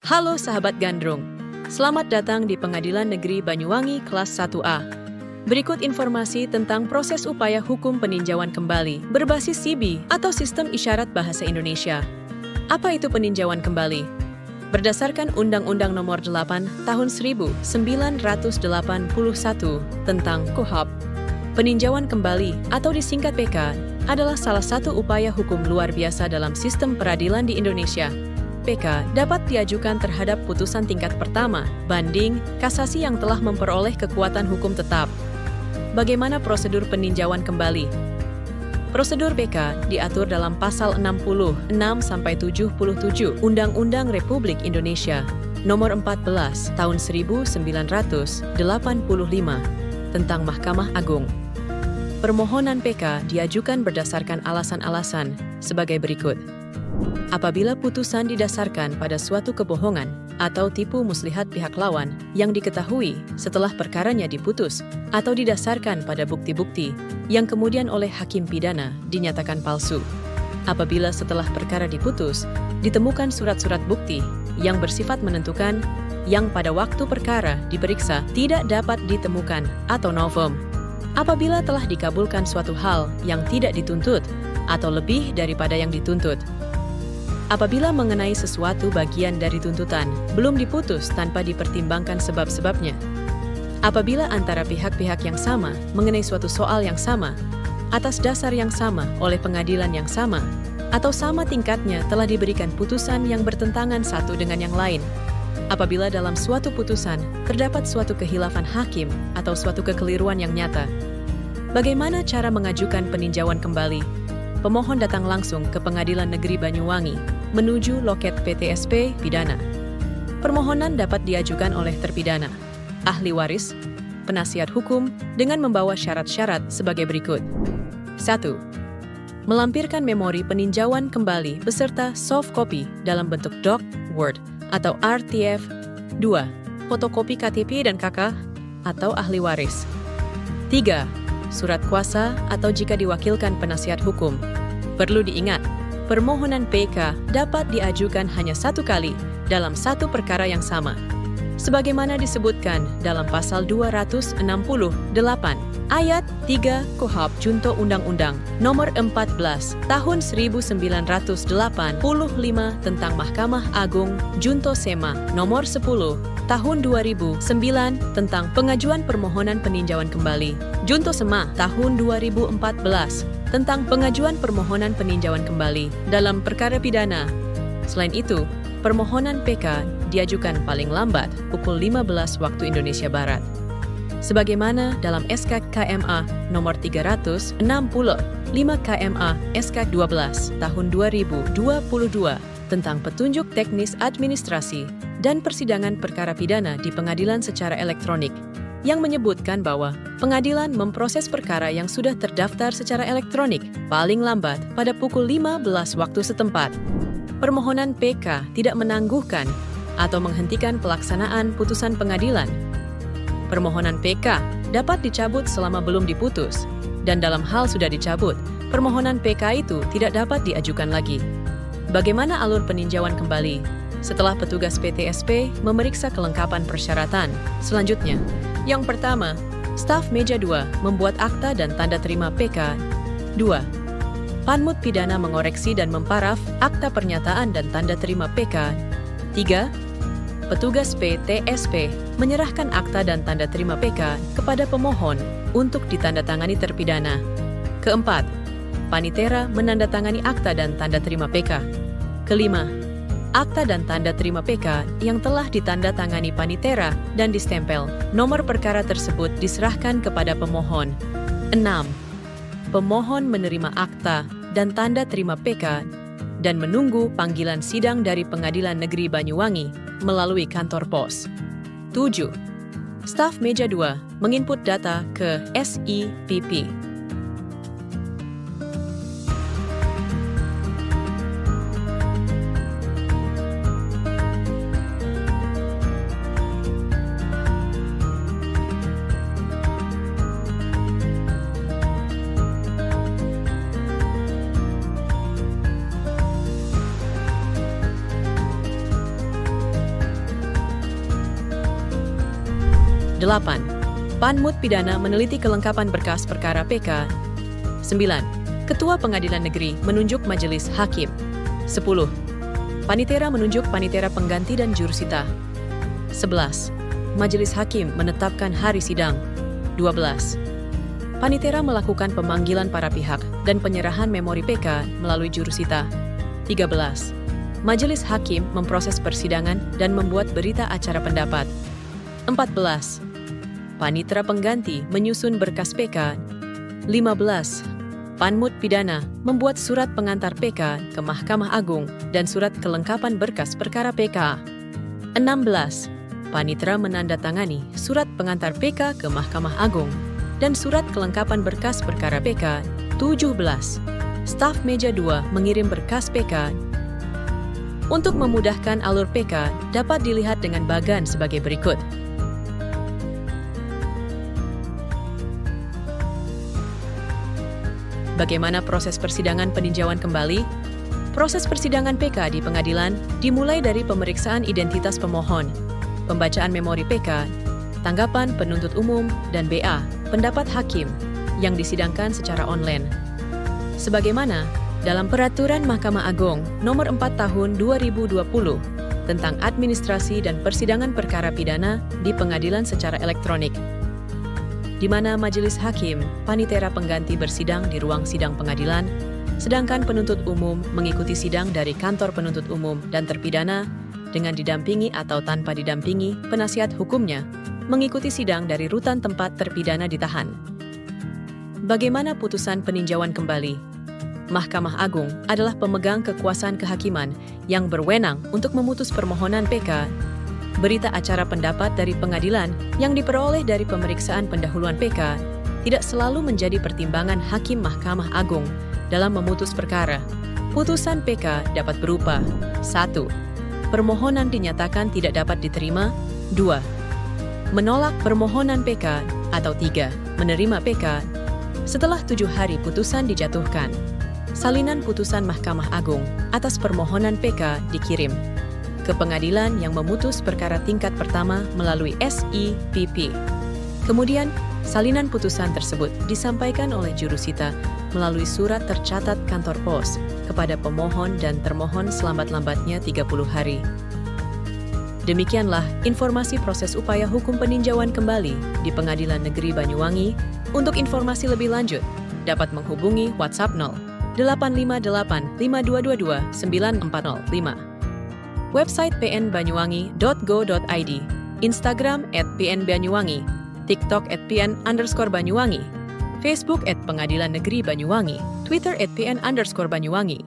Halo sahabat Gandrung, selamat datang di Pengadilan Negeri Banyuwangi kelas 1A. Berikut informasi tentang proses upaya hukum peninjauan kembali berbasis SIBI atau Sistem Isyarat Bahasa Indonesia. Apa itu peninjauan kembali? Berdasarkan Undang-Undang Nomor 8 Tahun 1981 tentang KUHP, peninjauan kembali atau disingkat PK adalah salah satu upaya hukum luar biasa dalam sistem peradilan di Indonesia. PK dapat diajukan terhadap putusan tingkat pertama, banding, kasasi yang telah memperoleh kekuatan hukum tetap. Bagaimana prosedur peninjauan kembali? Prosedur PK diatur dalam Pasal 66-77 Undang-Undang Republik Indonesia Nomor 14 Tahun 1985 tentang Mahkamah Agung. Permohonan PK diajukan berdasarkan alasan-alasan sebagai berikut. Apabila putusan didasarkan pada suatu kebohongan atau tipu muslihat pihak lawan yang diketahui setelah perkaranya diputus atau didasarkan pada bukti-bukti yang kemudian oleh hakim pidana dinyatakan palsu. Apabila setelah perkara diputus, ditemukan surat-surat bukti yang bersifat menentukan yang pada waktu perkara diperiksa tidak dapat ditemukan atau novum. Apabila telah dikabulkan suatu hal yang tidak dituntut atau lebih daripada yang dituntut. Apabila mengenai sesuatu bagian dari tuntutan belum diputus tanpa dipertimbangkan sebab-sebabnya. Apabila antara pihak-pihak yang sama mengenai suatu soal yang sama, atas dasar yang sama oleh pengadilan yang sama, atau sama tingkatnya telah diberikan putusan yang bertentangan satu dengan yang lain. Apabila dalam suatu putusan terdapat suatu kehilafan hakim atau suatu kekeliruan yang nyata. Bagaimana cara mengajukan peninjauan kembali? Pemohon datang langsung ke Pengadilan Negeri Banyuwangi menuju loket PTSP Pidana. Permohonan dapat diajukan oleh terpidana, ahli waris, penasihat hukum dengan membawa syarat-syarat sebagai berikut. 1. Melampirkan memori peninjauan kembali beserta soft copy dalam bentuk doc, Word, atau RTF. 2. Fotokopi KTP dan KK atau ahli waris. 3. Surat kuasa atau jika diwakilkan penasihat hukum. Perlu diingat, permohonan PK dapat diajukan hanya satu kali dalam satu perkara yang sama. Sebagaimana disebutkan dalam Pasal 268 Ayat 3 KUHP Junto Undang-Undang Nomor 14 Tahun 1985 tentang Mahkamah Agung Junto SEMA Nomor 10 Tahun 2009 tentang pengajuan permohonan peninjauan kembali. Junto SEMA Tahun 2014 tentang pengajuan permohonan peninjauan kembali dalam perkara pidana. Selain itu, permohonan PK diajukan paling lambat pukul 15 waktu Indonesia Barat. Sebagaimana dalam SK KMA nomor 360, 5 KMA SK 12 tahun 2022 tentang petunjuk teknis administrasi dan persidangan perkara pidana di pengadilan secara elektronik, yang menyebutkan bahwa pengadilan memproses perkara yang sudah terdaftar secara elektronik paling lambat pada pukul 15 waktu setempat. Permohonan PK tidak menangguhkan atau menghentikan pelaksanaan putusan pengadilan. Permohonan PK dapat dicabut selama belum diputus, dan dalam hal sudah dicabut, permohonan PK itu tidak dapat diajukan lagi. Bagaimana alur peninjauan kembali? Setelah petugas PTSP memeriksa kelengkapan persyaratan, selanjutnya, yang pertama, staf meja 2 membuat akta dan tanda terima PK. 2. Panmut pidana mengoreksi dan memparaf akta pernyataan dan tanda terima PK. 3. Petugas PTSP menyerahkan akta dan tanda terima PK kepada pemohon untuk ditandatangani terpidana. Keempat, panitera menandatangani akta dan tanda terima PK. Kelima, akta dan tanda terima PK yang telah ditandatangani panitera dan distempel nomor perkara tersebut diserahkan kepada pemohon. 6. Pemohon menerima akta dan tanda terima PK dan menunggu panggilan sidang dari Pengadilan Negeri Banyuwangi melalui kantor pos. 7. Staf meja 2 menginput data ke SIPP. 8. Panmut Pidana meneliti kelengkapan berkas perkara PK. 9. Ketua Pengadilan Negeri menunjuk Majelis Hakim. 10. Panitera menunjuk panitera pengganti dan jurusita. 11. Majelis Hakim menetapkan hari sidang. 12. Panitera melakukan pemanggilan para pihak dan penyerahan memori PK melalui jurusita. 13. Majelis Hakim memproses persidangan dan membuat berita acara pendapat. 14. Panitera pengganti menyusun berkas PK. 15. Panmut Pidana membuat surat pengantar PK ke Mahkamah Agung dan surat kelengkapan berkas perkara PK. 16. Panitera menandatangani surat pengantar PK ke Mahkamah Agung dan surat kelengkapan berkas perkara PK. 17. Staf meja 2 mengirim berkas PK. Untuk memudahkan alur PK dapat dilihat dengan bagan sebagai berikut. Bagaimana proses persidangan peninjauan kembali? Proses persidangan PK di pengadilan dimulai dari pemeriksaan identitas pemohon, pembacaan memori PK, tanggapan penuntut umum, dan BA, pendapat hakim, yang disidangkan secara online. Sebagaimana dalam Peraturan Mahkamah Agung Nomor 4 Tahun 2020 tentang administrasi dan persidangan perkara pidana di pengadilan secara elektronik, di mana majelis hakim, panitera pengganti bersidang di ruang sidang pengadilan, sedangkan penuntut umum mengikuti sidang dari kantor penuntut umum dan terpidana dengan didampingi atau tanpa didampingi penasihat hukumnya mengikuti sidang dari rutan tempat terpidana ditahan. Bagaimana putusan peninjauan kembali? Mahkamah Agung adalah pemegang kekuasaan kehakiman yang berwenang untuk memutus permohonan PK. Berita acara pendapat dari pengadilan yang diperoleh dari pemeriksaan pendahuluan PK tidak selalu menjadi pertimbangan hakim Mahkamah Agung dalam memutus perkara. Putusan PK dapat berupa 1. Permohonan dinyatakan tidak dapat diterima. 2. Menolak permohonan PK. Atau 3. Menerima PK. Setelah 7 hari putusan dijatuhkan, salinan putusan Mahkamah Agung atas permohonan PK dikirim ke pengadilan yang memutus perkara tingkat pertama melalui SIPP. Kemudian, salinan putusan tersebut disampaikan oleh jurusita melalui surat tercatat kantor pos kepada pemohon dan termohon selambat-lambatnya 30 hari. Demikianlah informasi proses upaya hukum peninjauan kembali di Pengadilan Negeri Banyuwangi. Untuk informasi lebih lanjut, dapat menghubungi WhatsApp 0858 5222 9405. Website pnbanyuwangi.go.id, Instagram @pnbanyuwangi, TikTok @pn_Banyuwangi, Facebook @Pengadilan Negeri Banyuwangi, Twitter @pn_Banyuwangi.